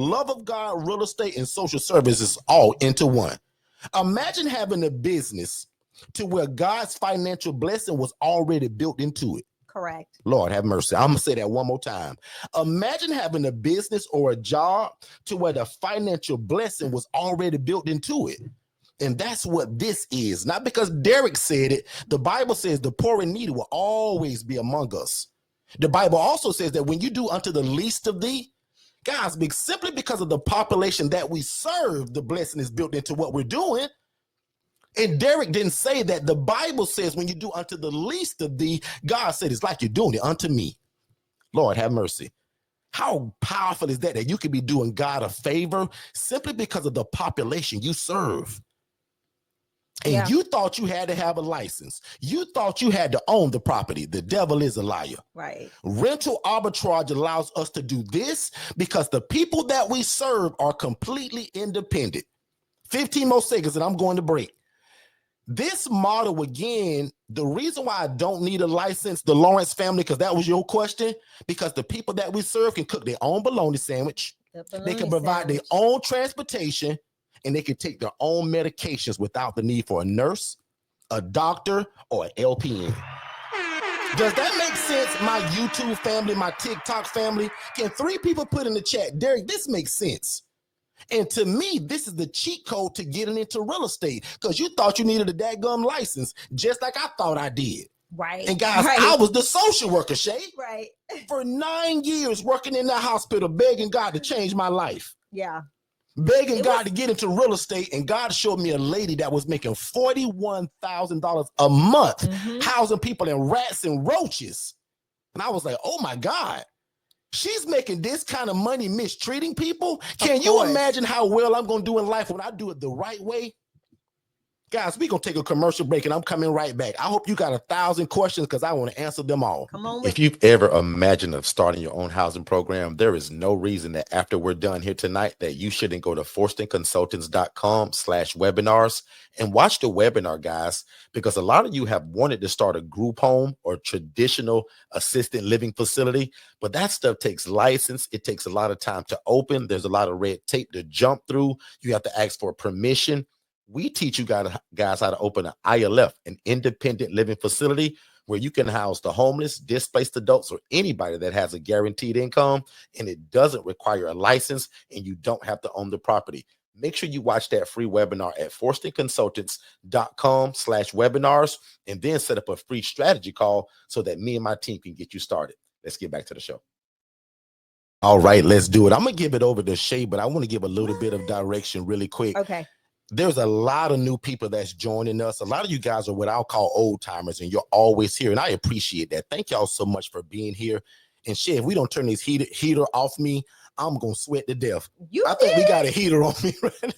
love of God, real estate, and social services all into one. Imagine having a business to where God's financial blessing was already built into it. Correct. Lord have mercy. I'm going to say that one more time. Imagine having a business or a job to where the financial blessing was already built into it. And that's what this is. Not because Derek said it. The Bible says the poor and needy will always be among us. The Bible also says that when you do unto the least of thee, guys, simply because of the population that we serve, the blessing is built into what we're doing. And Derek didn't say that. The Bible says when you do unto the least of thee, God said it's like you're doing it unto me. Lord have mercy. How powerful is that you could be doing God a favor simply because of the population you serve? And you thought you had to have a license. You thought you had to own the property. The devil is a liar. Right. Rental arbitrage allows us to do this because the people that we serve are completely independent. 15 more seconds and I'm going to break. This model, again, the reason why I don't need a license, the Lawrence family, because that was your question, because the people that we serve can cook their own bologna sandwich. They can provide their own transportation, and they can take their own medications without the need for a nurse, a doctor, or an LPN. Does that make sense, my YouTube family, my TikTok family? Can 3 people put in the chat, Derek, this makes sense? And to me, this is the cheat code to getting into real estate because you thought you needed a dadgum license, just like I thought I did. Right. And guys, I was the social worker, Shay. Right. For 9 years working in that hospital, begging God to change my life. Yeah. Begging God to get into real estate, and God showed me a lady that was making $41,000 a month, housing people in rats and roaches. And I was like, oh my God, she's making this kind of money mistreating people. Can you imagine how well I'm going to do in life when I do it the right way? Guys, we're going to take a commercial break and I'm coming right back. I hope you got 1,000 questions because I want to answer them all. Come on. If you've ever imagined of starting your own housing program, there is no reason that after we're done here tonight that you shouldn't go to forstonconsultants.com/webinars and watch the webinar, guys, because a lot of you have wanted to start a group home or traditional assisted living facility, but that stuff takes license. It takes a lot of time to open. There's a lot of red tape to jump through. You have to ask for permission. We teach you guys how to open an ILF, an independent living facility, where you can house the homeless, displaced adults, or anybody that has a guaranteed income, and it doesn't require a license, and you don't have to own the property. Make sure you watch that free webinar at forstonconsultants.com/webinars, and then set up a free strategy call so that me and my team can get you started. Let's get back to the show. All right, let's do it. I'm going to give it over to Shay, but I want to give a little bit of direction really quick. Okay. There's a lot of new people that's joining us. A lot of you guys are what I'll call old timers, and you're always here. And I appreciate that. Thank y'all so much for being here. And shit, if we don't turn this heater off me, I'm going to sweat to death. I think we got a heater on me right now.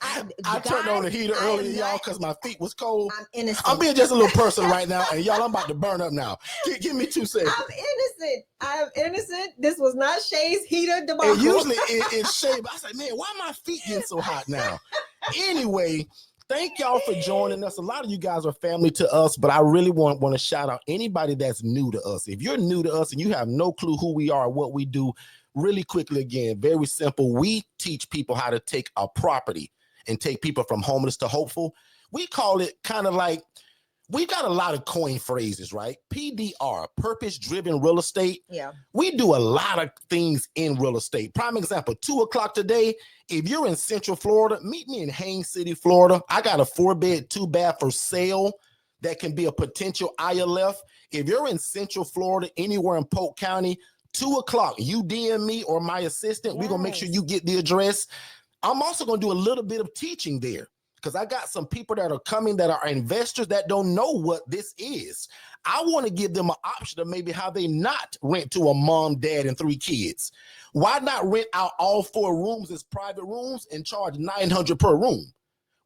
I turned on the heater earlier, y'all, because my feet was cold. I'm innocent. I'm being just a little person right now, and y'all, I'm about to burn up now. Give me 2 seconds. I'm innocent. This was not Shay's heater debacle. And usually it's Shay, but I was like, man, why are my feet getting so hot now? Anyway, thank y'all for joining us. A lot of you guys are family to us, but I really want to shout out anybody that's new to us. If you're new to us and you have no clue who we are, what we do, really quickly again, very simple. We teach people how to take a property and take people from homeless to hopeful. We call it kind of like, we got a lot of coin phrases, right? PDR, purpose-driven real estate. Yeah. We do a lot of things in real estate. Prime example, 2 o'clock today, if you're in Central Florida, meet me in Haines City, Florida. I got a 4-bed, 2-bath for sale that can be a potential ILF. If you're in Central Florida, anywhere in Polk County, 2 o'clock, you DM me or my assistant. We're going to make sure you get the address. I'm also going to do a little bit of teaching there because I got some people that are coming that are investors that don't know what this is. I want to give them an option of maybe how they not rent to a mom, dad, and 3 kids. Why not rent out all 4 rooms as private rooms and charge $900 per room,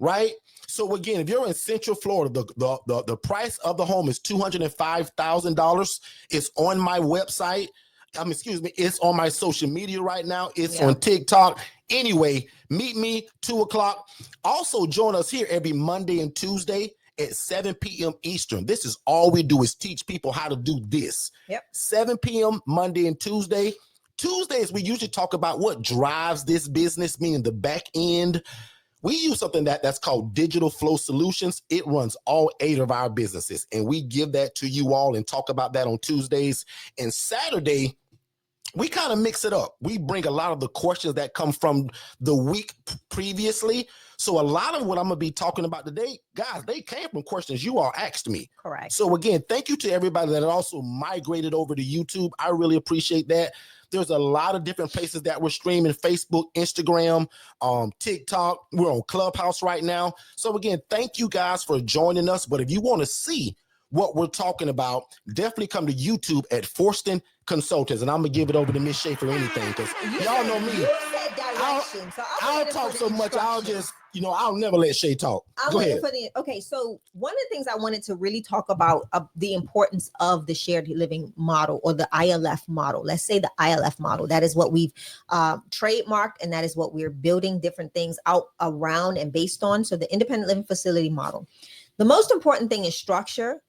right? So again, if you're in Central Florida, the price of the home is $205,000. It's on my website. It's on my social media right now. It's on TikTok. Anyway, meet me 2 o'clock. Also join us here every Monday and Tuesday at 7 p.m. Eastern. This is all we do is teach people how to do this. 7 p.m. Monday and Tuesday. Tuesdays, we usually talk about what drives this business, meaning the back end. We use something that's called Digital Flow Solutions. It runs all 8 of our businesses, and we give that to you all and talk about that on Tuesdays. And Saturday, we kind of mix it up. We bring a lot of the questions that come from the week previously. So a lot of what I'm going to be talking about today, guys, they came from questions you all asked me. Correct. So again, thank you to everybody that also migrated over to YouTube. I really appreciate that. There's a lot of different places that we're streaming: Facebook, Instagram, TikTok. We're on Clubhouse right now. So again, thank you guys for joining us. But if you want to see what we're talking about, definitely come to YouTube at Forston Consultants. And I'm going to give it over to Miss Shay for anything, because y'all know me. You said direction, so I'll talk so much. I'll just, I'll never let Shay talk. Go ahead. Okay, so one of the things I wanted to really talk about the importance of the shared living model, or the ILF model. Let's say the ILF model. That is what we've trademarked, and that is what we're building different things out around and based on. So the independent living facility model. The most important thing is structure,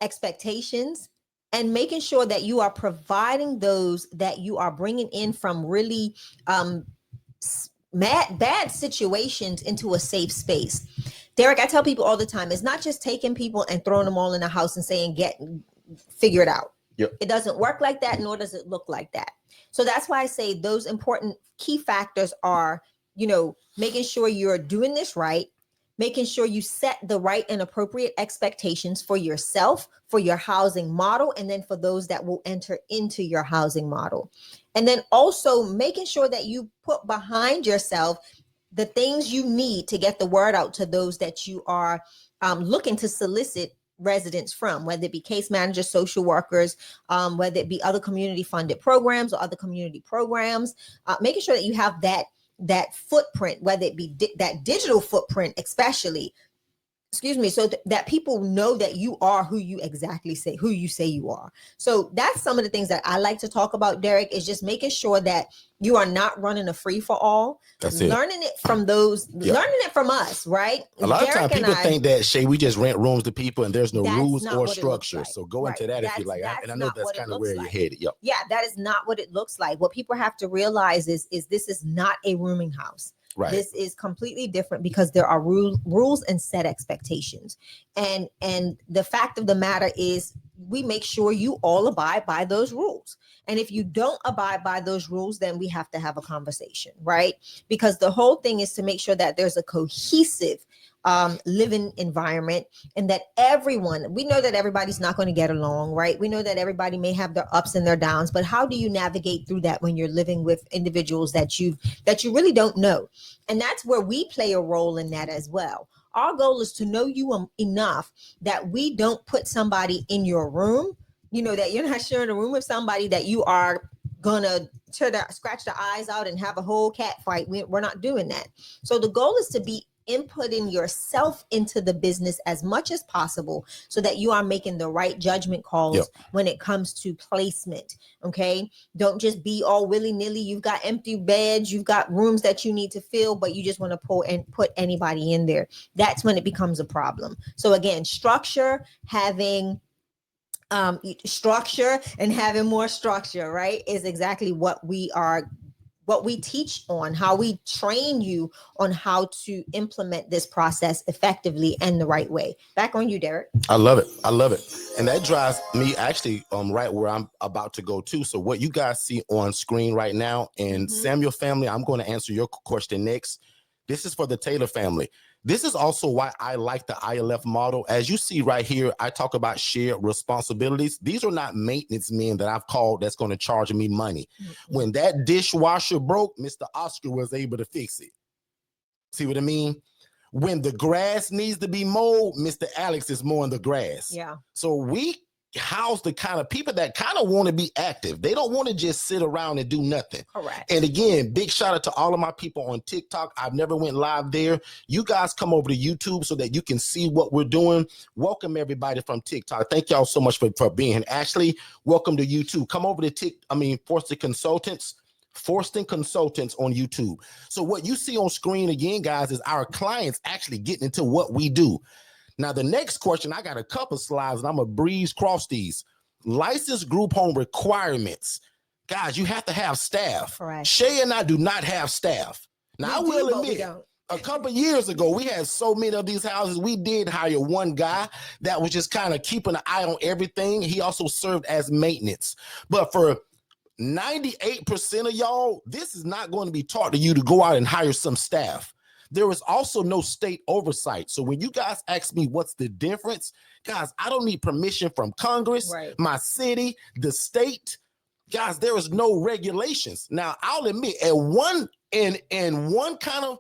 expectations, and making sure that you are providing those that you are bringing in from really bad situations into a safe space. Derek, I tell people all the time, it's not just taking people and throwing them all in a house and saying, figure it out. Yep. It doesn't work like that, nor does it look like that. So that's why I say those important key factors are, making sure you're doing this right, making sure you set the right and appropriate expectations for yourself, for your housing model, and then for those that will enter into your housing model. And then also making sure that you put behind yourself the things you need to get the word out to those that you are looking to solicit residents from, whether it be case managers, social workers, whether it be other community funded programs or other community programs, making sure that you have that footprint, whether it be that digital footprint, especially, so that people know that you are who you say you are. So that's some of the things that I like to talk about, Derek, is just making sure that you are not running a free for all. That's learning it from learning it from us, right? A lot of times people think that, Shay, we just rent rooms to people and there's no rules or structure. Like. So go into that if you like. And I know that's kind of where you're headed. Yep. Yeah, that is not what it looks like. What people have to realize is this is not a rooming house. Right. This is completely different because there are rules and set expectations. And the fact of the matter is we make sure you all abide by those rules. And if you don't abide by those rules, then we have to have a conversation, right? Because the whole thing is to make sure that there's a cohesive living environment, and that we know that everybody's not going to get along, right? We know that everybody may have their ups and their downs, but how do you navigate through that when you're living with individuals that you really don't know? And that's where we play a role in that as well. Our goal is to know you enough that we don't put somebody in your room, that you're not sharing a room with somebody that you are gonna scratch the eyes out and have a whole cat fight. We're not doing that. So the goal is to be inputting yourself into the business as much as possible so that you are making the right judgment calls when it comes to placement. Okay. Don't just be all willy-nilly. You've got empty beds, you've got rooms that you need to fill, but you just want to pull and put anybody in there. That's when it becomes a problem. So again, structure and having more structure, right, is exactly what we teach on, how we train you on how to implement this process effectively and the right way. Back on you, Derek. I love it. And that drives me actually right where I'm about to go to. So what you guys see on screen right now, and Samuel family, I'm going to answer your question next. This is for the Taylor family. This is also why I like the ILF model. As you see right here, I talk about shared responsibilities. These are not maintenance men that I've called that's going to charge me money. When that dishwasher broke, Mr. Oscar was able to fix it. See what I mean? When the grass needs to be mowed, Mr. Alex is mowing the grass. Yeah. So we house the kind of people that kind of want to be active. They don't want to just sit around and do nothing. Correct. And again, big shout out to all of my people on TikTok. I've never went live there. You guys come over to YouTube so that you can see what we're doing. Welcome everybody from TikTok. Thank y'all so much for being here. Ashley, welcome to YouTube. Come over to Forston Consultants on YouTube. So what you see on screen again, guys, is our clients actually getting into what we do. Now, the next question, I got a couple slides and I'm going to breeze across these. Licensed group home requirements. guys, you have to have staff. Correct. Shay and I do not have staff. Now, I will but we admit, don't. a couple years ago, we had so many of these houses. We did hire one guy that was just kind of keeping an eye on everything. He also served as maintenance. But for 98% of y'all, this is not going to be taught to you to go out and hire some staff. There is also no state oversight. So when you guys ask me what's the difference, guys, I don't need permission from Congress, Right. my city, the state. Guys, there is no regulations. Now, I'll admit, at one kind of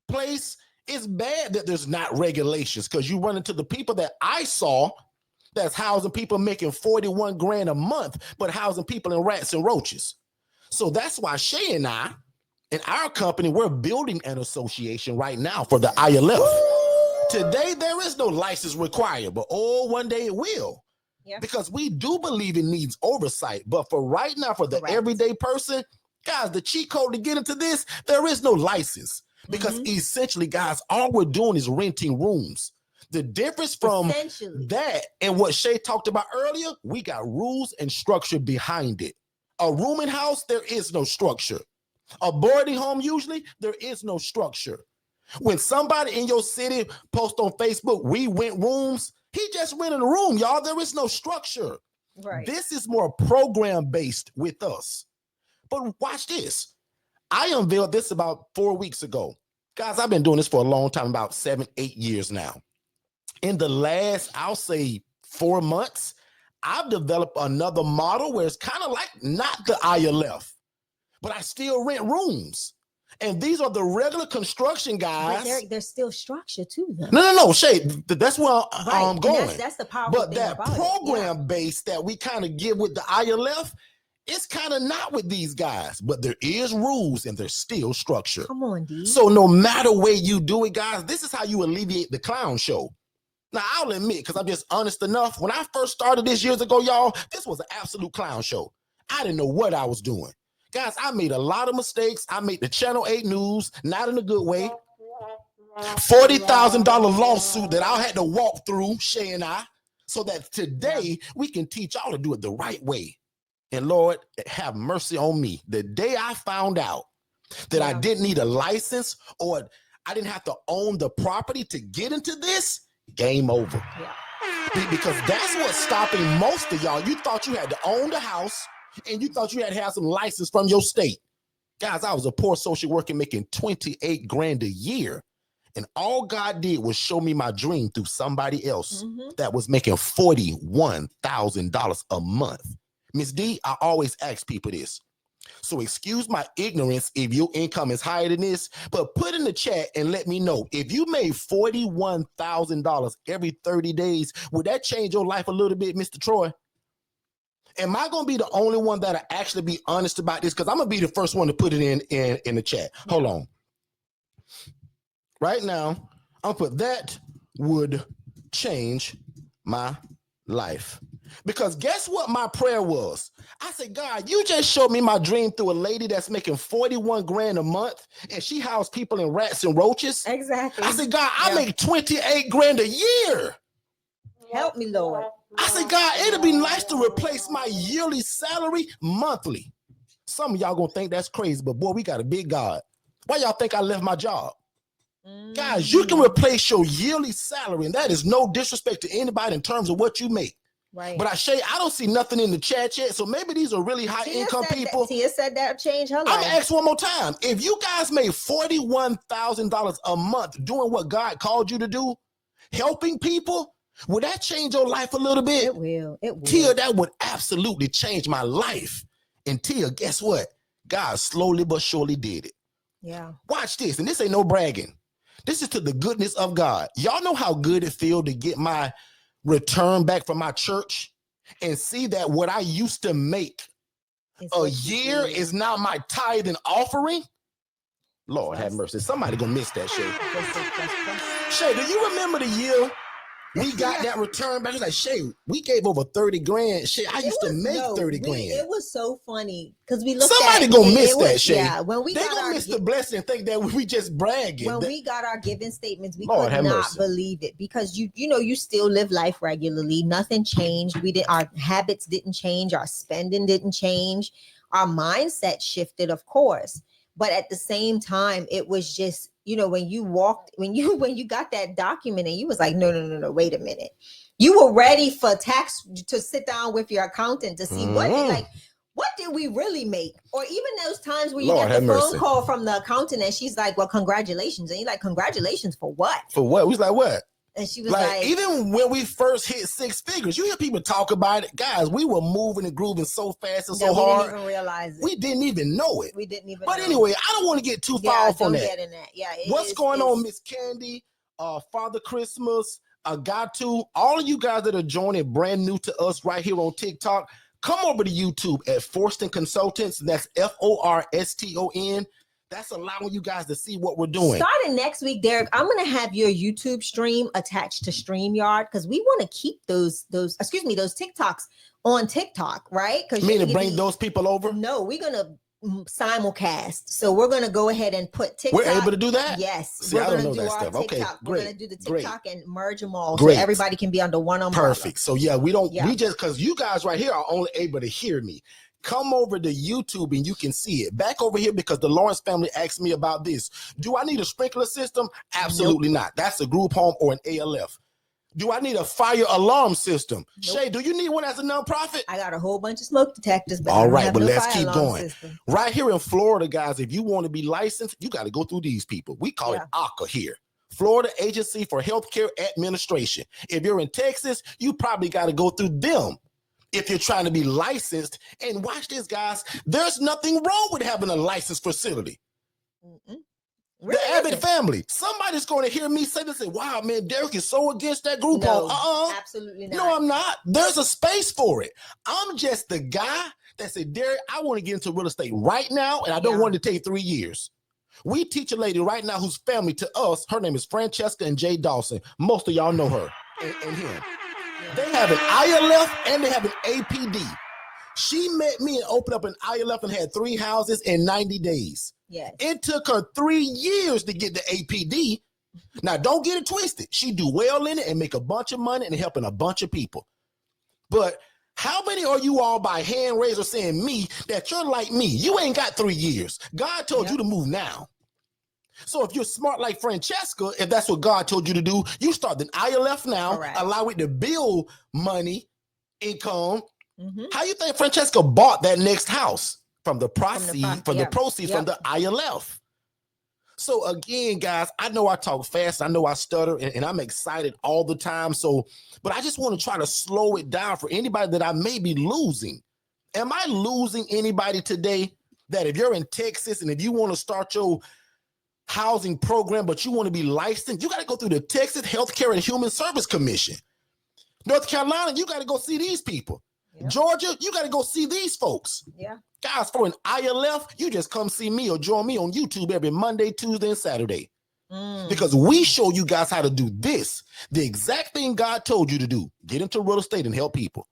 place, it's bad that there's not regulations, because you run into the people that I saw that's housing people making 41 grand a month, but housing people in rats and roaches. So that's why Shay and I, in our company, we're building an association right now for the ILF. Today, there is no license required, but one day it will. Yeah. Because we do believe it needs oversight. But for right now, for the Correct. everyday person, guys, the cheat code to get into this, there is no license. Because essentially, guys, all we're doing is renting rooms. The difference from that and what Shay talked about earlier, we got rules and structure behind it. A rooming house, there is no structure. A boarding home, usually, there is no structure. When somebody in your city posts on Facebook, we rent rooms, he just rented a room, y'all. There is no structure. Right. This is more program-based with us. But watch this. I unveiled this about 4 weeks ago. Guys, I've been doing this for a long time, about 7, 8 years now. In the last, I'll say 4 months, I've developed another model where it's kind of like not the ILF, but I still rent rooms. And these are the regular construction guys. But there's still structure to them. No, Shay, that's where I'm going. That's the powerful but thing that about program base that we kind of give with the ILF, it's kind of not with these guys. But there is rules and there's still structure. Come on, D. So no matter where you do it, guys, this is how you alleviate the clown show. Now, I'll admit, because I'm just honest enough, when I first started this years ago, y'all, this was an absolute clown show. I didn't know what I was doing. Guys, I made a lot of mistakes. I made the Channel 8 news, not in a good way. $40,000 lawsuit that I had to walk through, Shay and I, so that today we can teach y'all to do it the right way. And Lord, have mercy on me. The day I found out that I didn't need a license or I didn't have to own the property to get into this, game over. Because that's what's stopping most of y'all. You thought you had to own the house and you thought you had to have some license from your state. Guys, I was a poor social worker making 28 grand a year. And all God did was show me my dream through somebody else that was making $41,000 a month. Miss D, I always ask people this. So excuse my ignorance if your income is higher than this, but put in the chat and let me know. If you made $41,000 every 30 days, would that change your life a little bit, Mr. Troy? Am I going to be the only one that'll actually be honest about this? Because I'm going to be the first one to put it in the chat. Hold on. Right now, I'll put that would change my life. Because guess what my prayer was? I said, God, you just showed me my dream through a lady that's making 41 grand a month and she housed people in rats and roaches. Exactly. I said, God, I make 28 grand a year. Help me, Lord. I said, God, it'd be nice to replace my yearly salary monthly. Some of y'all gonna think that's crazy, but boy, we got a big God. Why y'all think I left my job? Guys, you can replace your yearly salary, and that is no disrespect to anybody in terms of what you make. Right. But I don't see nothing in the chat yet, so maybe these are really high income people. Tia said that changed her life. I'm gonna ask one more time. If you guys made $41,000 a month doing what God called you to do, helping people, would that change your life a little bit? It will. It will. Tia, that would absolutely change my life. And Tia, guess what? God slowly but surely did it. Yeah. Watch this, and this ain't no bragging. This is to the goodness of God. Y'all know how good it feels to get my return back from my church and see that what I used to make a year is now my tithe and offering? Lord have mercy. Somebody gonna miss that, Shay. Shay, do you remember the year we got that return back? It's like, Shay, we gave over 30 grand. Shay, I used to make 30 grand. It was so funny because we looked Somebody gonna miss that, Shay. Yeah, when we they gonna miss the blessing and think that we just bragging. When we got our giving statements, we Lord could not believe it because you still live life regularly. Nothing changed. Our habits didn't change. Our spending didn't change. our mindset shifted, of course. But at the same time, it was just, when you got that document and you was like, no, wait a minute. You were ready for tax to sit down with your accountant to see what did we really make? Or even those times where you Lord, get the phone mercy. call from the accountant and she's like, well, congratulations. And you're like, congratulations for what? For what? We was like, what? And she was like, even when we first hit 6 figures, you hear people talk about it. Guys, we were moving and grooving so fast and so hard. We didn't even realize it. We didn't even know it. We didn't even But know anyway, I don't want to get too far off on that. Get in that. Yeah. What's going on, Miss Candy, Father Christmas, Agatu, all of you guys that are joining brand new to us right here on TikTok, come over to YouTube at Forston Consultants. That's FORSTON. That's allowing you guys to see what we're doing. Starting next week, Derek, I'm going to have your YouTube stream attached to StreamYard because we want to keep those TikToks on TikTok, right? Because you mean to bring those people over? No, we're going to simulcast. So we're going to go ahead and put TikTok. We're able to do that? Yes. See, we're I don't know do that our stuff. TikTok. Okay, We're great. going to do the TikTok and merge them all Great. so everybody can be under one umbrella. Perfect. So we just, because you guys right here are only able to hear me. Come over to YouTube and you can see it. Back over here, because the Lawrence family asked me about this. Do I need a sprinkler system? Absolutely not. That's a group home or an ALF. Do I need a fire alarm system? Nope. Shay, do you need one as a nonprofit? I got a whole bunch of smoke detectors. But all right, but let's keep going. System. Right here in Florida, guys, if you want to be licensed, you got to go through these people. We call it AHCA here. Florida Agency for Healthcare Administration. If you're in Texas, you probably got to go through them. If you're trying to be licensed, and watch this, guys, there's nothing wrong with having a licensed facility. Really the Abbott family, somebody's going to hear me say this and say, wow, man, Derek is so against that group home. Absolutely not. No, I'm not. There's a space for it. I'm just the guy that said, Derek, I want to get into real estate right now, and I don't want it to take 3 years. We teach a lady right now who's family to us. Her name is Francesca and Jay Dawson. Most of y'all know her and him. They have an ILF and they have an APD. She met me and opened up an ILF and had 3 houses in 90 days. Yes. It took her 3 years to get the APD. Now, don't get it twisted. She do well in it and make a bunch of money and helping a bunch of people. But how many are you all by hand raise or saying me that you're like me? You ain't got 3 years. God told you to move now. So if you're smart like Francesca, if that's what God told you to do, you start an ILF now, allow it to build money, income. How you think Francesca bought that next house? From the proceeds from the ILF. So again, guys, I know I talk fast, I know I stutter, and I'm excited all the time. But I just want to try to slow it down for anybody that I may be losing. Am I losing anybody today? That if you're in Texas and if you want to start your housing program, but you want to be licensed, you got to go through the Texas Healthcare and Human Service Commission. North Carolina, you got to go see these people. Georgia, you got to go see these folks. Guys, for an ILF, you just come see me or join me on YouTube every Monday, Tuesday, and Saturday. Because we show you guys how to do this. The exact thing God told you to do. Get into real estate and help people.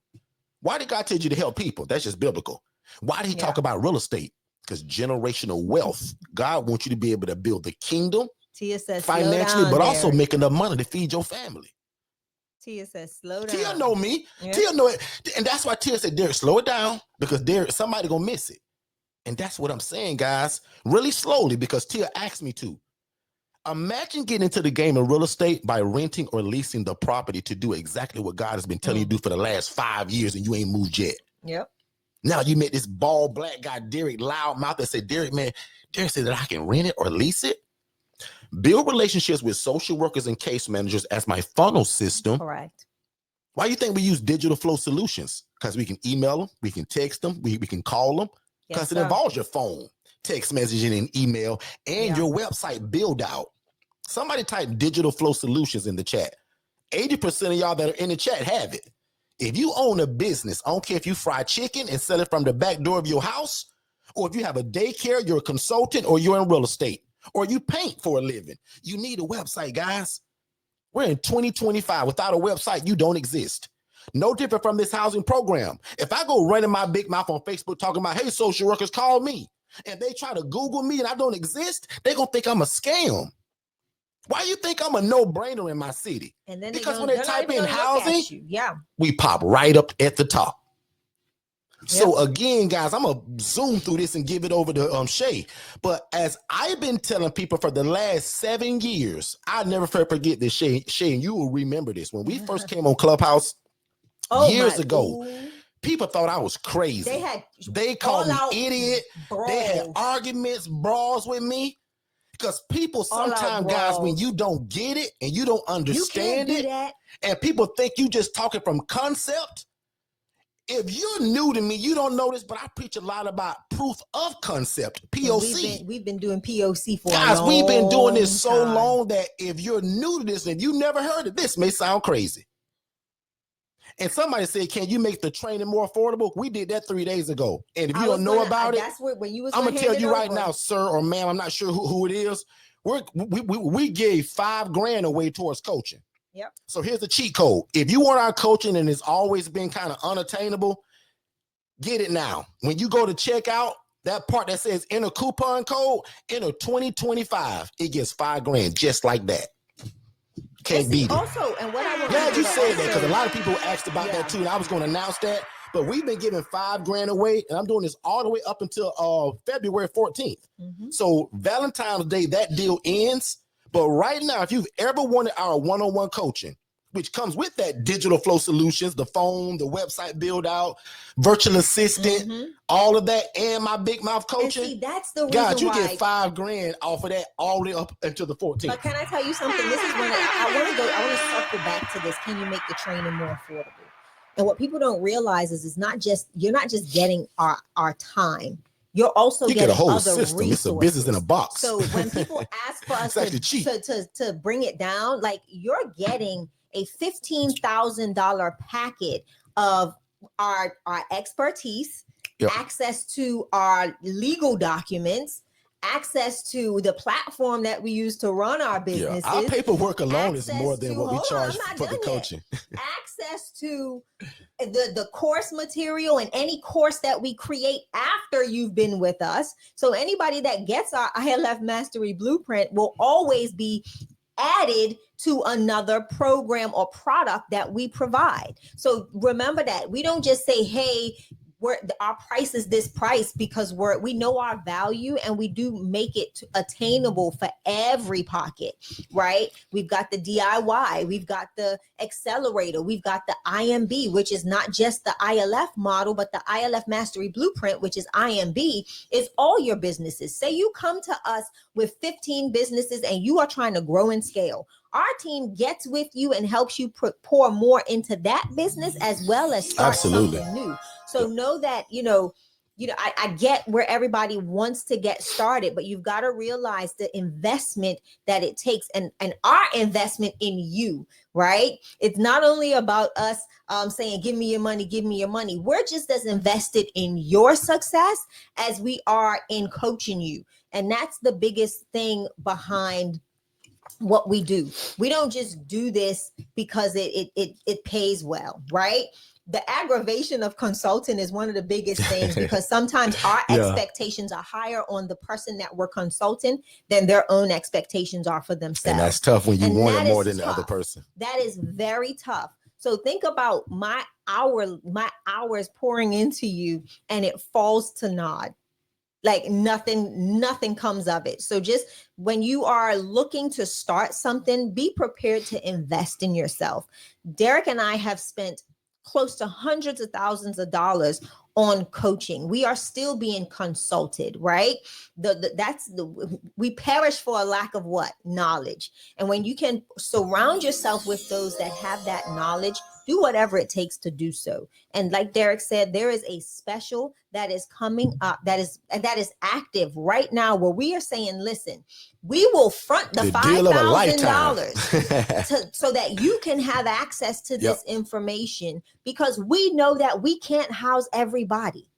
Why did God tell you to help people? That's just biblical. Why did he talk about real estate? Because generational wealth. God wants you to be able to build the kingdom Tia says, financially, but also make enough money to feed your family. Tia says, slow down. Tia know me. Tia know it. And that's why Tia said, Derek, slow it down, because somebody gonna miss it. And that's what I'm saying, guys. Really slowly, because Tia asked me to. Imagine getting into the game of real estate by renting or leasing the property to do exactly what God has been telling you to do for the last 5 years and you ain't moved yet. Now you met this bald black guy, Derek Loudmouth, that said, Derek, man, Derek said that I can rent it or lease it. Build relationships with social workers and case managers as my funnel system. Correct. Why do you think we use Digital Flow Solutions? Because we can email them, we can text them, we can call them, because it involves your phone, text messaging, and email, and your website build out. Somebody type Digital Flow Solutions in the chat. 80% of y'all that are in the chat have it. If you own a business, I don't care if you fry chicken and sell it from the back door of your house, or if you have a daycare, you're a consultant, or you're in real estate, or you paint for a living, you need a website, guys. We're in 2025. Without a website, you don't exist. No different from this housing program. If I go running my big mouth on Facebook talking about, hey, social workers, call me, and they try to Google me and I don't exist, they're going to think I'm a scam. Why you think I'm a no-brainer in my city? And then because when they type in housing, yeah, we pop right up at the top. So again, guys, I'm gonna zoom through this and give it over to Shay. But as I've been telling people for the last 7 years, I never forget this, Shay. Shay, and you will remember this. When we first came on Clubhouse years ago, people thought I was crazy. They called me idiot. Brawls. They had arguments, brawls with me. Because people sometimes, guys, when you don't get it and you don't understand it, and people think you just talking from concept. If you're new to me, you don't know this, but I preach a lot about proof of concept, POC. We've been doing POC for guys, a long we've been doing this so time. long that if you're new to this and you never heard of this, may sound crazy. And somebody said, can you make the training more affordable? We did that 3 days ago. And if you don't know about it, that's when you was I'm going to tell you right now, sir or ma'am, I'm not sure who it is. We gave $5,000 away towards coaching. Yep. So here's the cheat code. If you want our coaching and it's always been kind of unattainable, get it now. When you go to checkout, that part that says enter coupon code, enter 2025. It gets $5,000 just like that. Can't beat it. Also, and what I want glad you said that because a lot of people asked about that too, and I was going to announce that. But we've been giving $5,000 away, and I'm doing this all the way up until February 14th. So Valentine's Day, that deal ends. But right now, if you've ever wanted our one-on-one coaching, which comes with that digital flow solutions, the phone, the website build out, virtual assistant, all of that, and my big mouth coaching. And see, that's the reason God, you why get $5,000 off of that all the way up until the 14th. But can I tell you something? This is when I want to circle back to this. Can you make the training more affordable? And what people don't realize is you're not just getting our time. You're also getting a whole other system. resources. It's a business in a box. So when people ask for us to bring it down, like you're getting a $15,000 packet of our expertise, access to our legal documents, access to the platform that we use to run our businesses. Our paperwork alone is more than what we charge for the coaching. Access to the course material and any course that we create after you've been with us. So anybody that gets our ILF Mastery Blueprint will always be added to another program or product that we provide. So remember that we don't just say, hey, our price is this price because we know our value and we do make it attainable for every pocket, right? We've got the DIY, we've got the accelerator, we've got the IMB, which is not just the ILF model, but the ILF Mastery Blueprint, which is IMB, is all your businesses. Say you come to us with 15 businesses and you are trying to grow and scale. Our team gets with you and helps you pour more into that business as well as start something new. So know that, I get where everybody wants to get started, but you've got to realize the investment that it takes and our investment in you, right? It's not only about us saying, give me your money, give me your money. We're just as invested in your success as we are in coaching you. And that's the biggest thing behind what we do. We don't just do this because it pays well, right? The aggravation of consulting is one of the biggest things because sometimes our expectations are higher on the person that we're consulting than their own expectations are for themselves. And that's tough when you want it more than the other person. That is very tough. So think about my hours pouring into you and it falls to naught. Like nothing comes of it. So just when you are looking to start something, be prepared to invest in yourself. Derek and I have spent close to hundreds of thousands of dollars on coaching. We are still being consulted, right? We perish for a lack of what? Knowledge. And when you can surround yourself with those that have that knowledge, do whatever it takes to do so. And like Derek said, there is a special that is coming up that is active right now where we are saying, listen, we will front the $5,000 so that you can have access to this information because we know that we can't house everybody.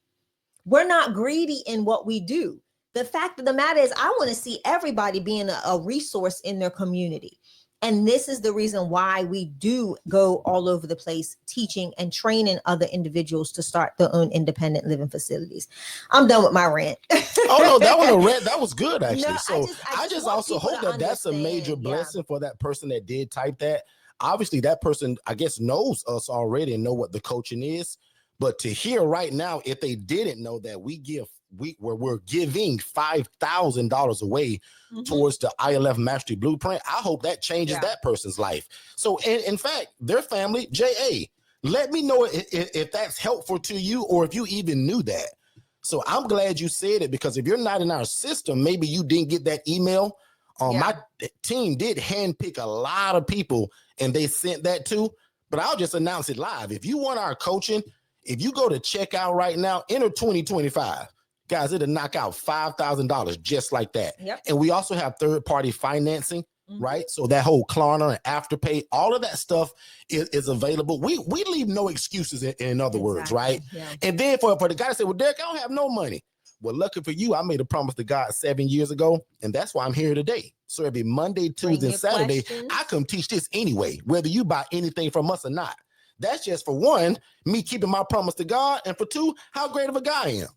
We're not greedy in what we do. The fact of the matter is I want to see everybody being a resource in their community. And this is the reason why we do go all over the place teaching and training other individuals to start their own independent living facilities. I'm done with my rant. Oh, no, that was good, actually. No, so I just also hope that that's a major blessing for that person that did type that. Obviously, that person, I guess, knows us already and know what the coaching is. But to hear right now, if they didn't know that we're giving $5,000 away towards the ILF Mastery Blueprint, I hope that changes that person's life. So in fact, their family, JA, let me know if that's helpful to you or if you even knew that. So I'm glad you said it, because if you're not in our system, maybe you didn't get that email. My team did handpick a lot of people and they sent that too, but I'll just announce it live. If you want our coaching, if you go to checkout right now, enter 2025, guys, it'll knock out $5,000 just like that. And we also have third-party financing, right? So that whole Klarna and Afterpay, all of that stuff is available. We leave no excuses in other words, right? And then for the guy to say, well, Derek, I don't have no money. Well, lucky for you, I made a promise to God 7 years ago, and that's why I'm here today. So every Monday, Tuesday, and Saturday, I come teach this anyway, whether you buy anything from us or not. That's just, for one, me keeping my promise to God, and for two, how great of a guy I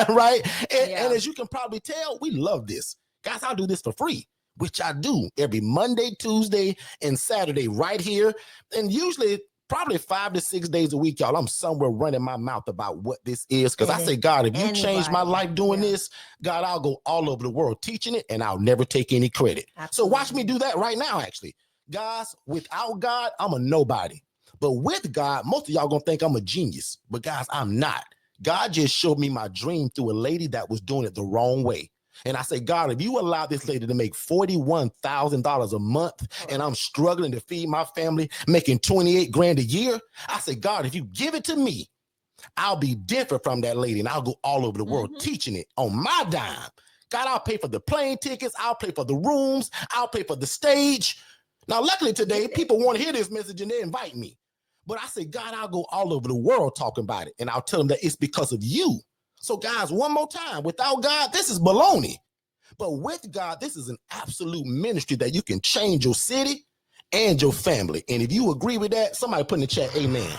am, right? And as you can probably tell, we love this. Guys, I'll do this for free, which I do every Monday, Tuesday, and Saturday right here. And usually probably 5 to 6 days a week, y'all, I'm somewhere running my mouth about what this is, because I say, God, if you change my life doing this, God, I'll go all over the world teaching it, and I'll never take any credit. So watch me do that right now, actually. Guys, without God, I'm a nobody. But with God, most of y'all gonna think I'm a genius. But guys, I'm not. God just showed me my dream through a lady that was doing it the wrong way. And I say, God, if you allow this lady to make $41,000 a month, and I'm struggling to feed my family, making 28 grand a year, I say, God, if you give it to me, I'll be different from that lady, and I'll go all over the world teaching it on my dime. God, I'll pay for the plane tickets. I'll pay for the rooms. I'll pay for the stage. Now, luckily today, people want to hear this message and they invite me. But I say, God, I'll go all over the world talking about it, and I'll tell them that it's because of you. So guys, one more time, without God, this is baloney. But with God, this is an absolute ministry that you can change your city and your family. And if you agree with that, somebody put in the chat, amen.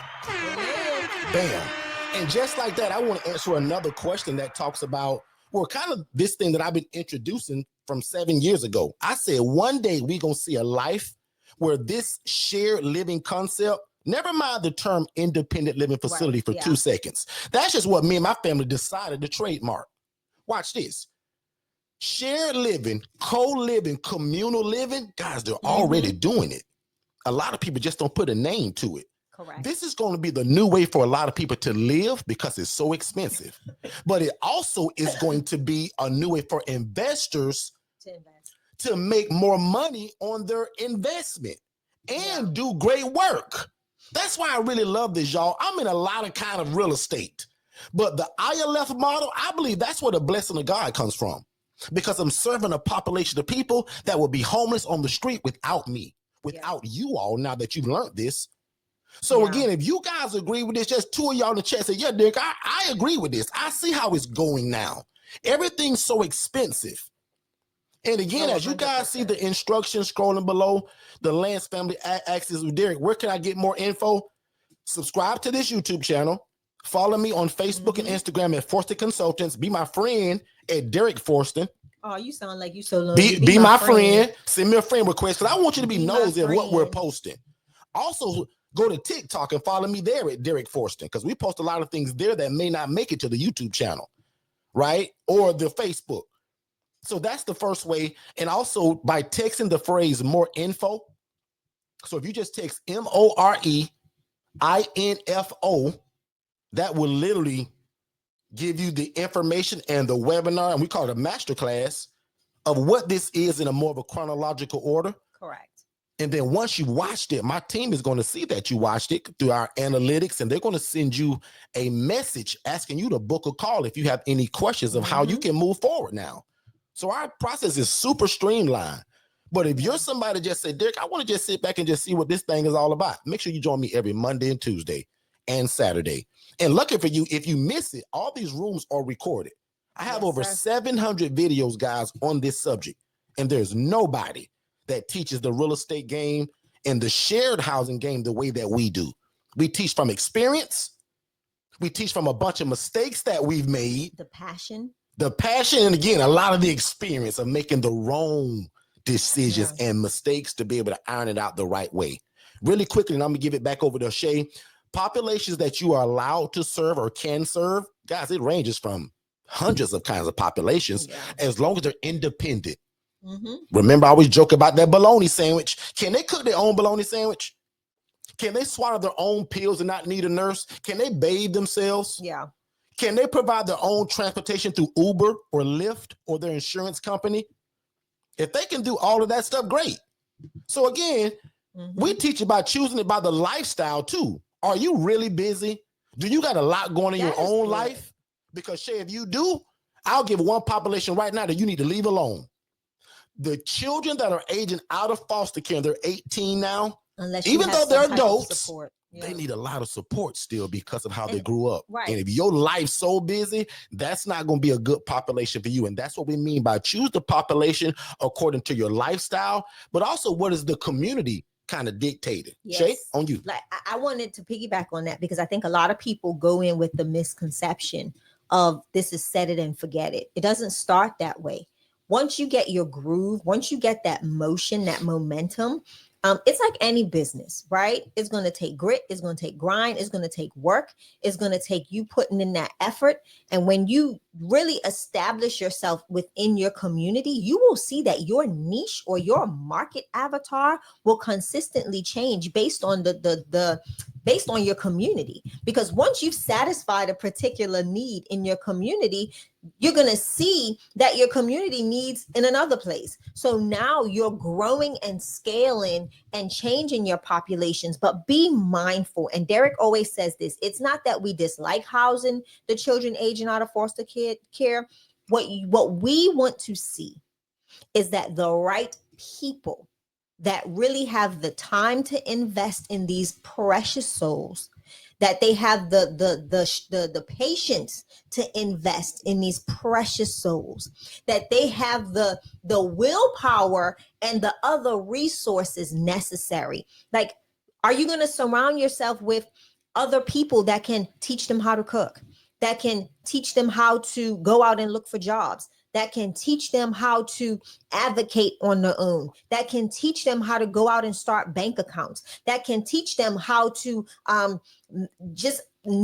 Bam. And just like that, I want to answer another question that talks about, well, kind of this thing that I've been introducing from 7 years ago. I said, one day we're going to see a life where this shared living concept, never mind the term independent living facility for 2 seconds. That's just what me and my family decided to trademark. Watch this. Shared living, co-living, communal living, guys, they're already doing it. A lot of people just don't put a name to it. Correct. This is going to be the new way for a lot of people to live because it's so expensive. But it also is going to be a new way for investors to make more money on their investment and do great work. That's why I really love this, y'all. I'm in a lot of kind of real estate, but the ILF model, I believe that's where the blessing of God comes from, because I'm serving a population of people that will be homeless on the street without me, without you all, now that you've learned this. So again, if you guys agree with this, just 2 of y'all in the chat say, yeah, Dick, I agree with this. I see how it's going now. Everything's so expensive. And again, as you guys see the instructions scrolling below, the Lance family axis with Derek, where can I get more info? Subscribe to this YouTube channel. Follow me on Facebook and Instagram at Forston Consultants. Be my friend at Derek Forston. Oh, you sound like you so lonely. Be my friend. Send me a friend request, because I want you to be nosy of what we're posting. Also, go to TikTok and follow me there at Derek Forston, because we post a lot of things there that may not make it to the YouTube channel, right? Or the Facebook. So that's the first way. And also by texting the phrase more info. So if you just text MOREINFO, that will literally give you the information and the webinar, and we call it a masterclass of what this is in a more of a chronological order. Correct. And then once you watched it, my team is going to see that you watched it through our analytics, and they're going to send you a message asking you to book a call if you have any questions of how you can move forward now. So our process is super streamlined. But if you're somebody that just say, Derek, I want to just sit back and just see what this thing is all about, make sure you join me every Monday and Tuesday and Saturday. And lucky for you, if you miss it, all these rooms are recorded. I have over 700 videos, guys, on this subject. And there's nobody that teaches the real estate game and the shared housing game the way that we do. We teach from experience. We teach from a bunch of mistakes that we've made. The passion, and again, a lot of the experience of making the wrong decisions and mistakes to be able to iron it out the right way. Really quickly, and I'm gonna give it back over to Shay. populations that you are allowed to serve or can serve, guys, it ranges from hundreds of kinds of populations as long as they're independent. Remember, I always joke about that bologna sandwich. Can they cook their own bologna sandwich? Can they swallow their own pills and not need a nurse? Can they bathe themselves? Yeah. Can they provide their own transportation through Uber or Lyft or their insurance company? If they can do all of that stuff, great. So again, we teach about choosing it by the lifestyle too. Are you really busy? Do you got a lot going in your own life? Because Shay, if you do, I'll give one population right now that you need to leave alone. The children that are aging out of foster care, they're 18 now. Even though they're adults, they need a lot of support still because of how they grew up. Right. And if your life's so busy, that's not going to be a good population for you. And that's what we mean by choose the population according to your lifestyle, but also what is the community kind of dictated. Shay, on you. Like I wanted to piggyback on that because I think a lot of people go in with the misconception of this is set it and forget it. It doesn't start that way. Once you get your groove, once you get that motion, that momentum, it's like any business, right? It's going to take grit. It's going to take grind. It's going to take work. It's going to take you putting in that effort. And when you really establish yourself within your community, you will see that your niche or your market avatar will consistently change based on based on your community. Because once you've satisfied a particular need in your community, you're going to see that your community needs in another place. So now you're growing and scaling and changing your populations, but be mindful. And Derek always says this, it's not that we dislike housing the children aging out of foster care. What we want to see is that the right people that really have the time to invest in these precious souls, that they have the patience to invest in these precious souls, that they have the willpower and the other resources necessary. Like, are you going to surround yourself with other people that can teach them how to cook, that can teach them how to go out and look for jobs, that can teach them how to advocate on their own, that can teach them how to go out and start bank accounts, that can teach them how to just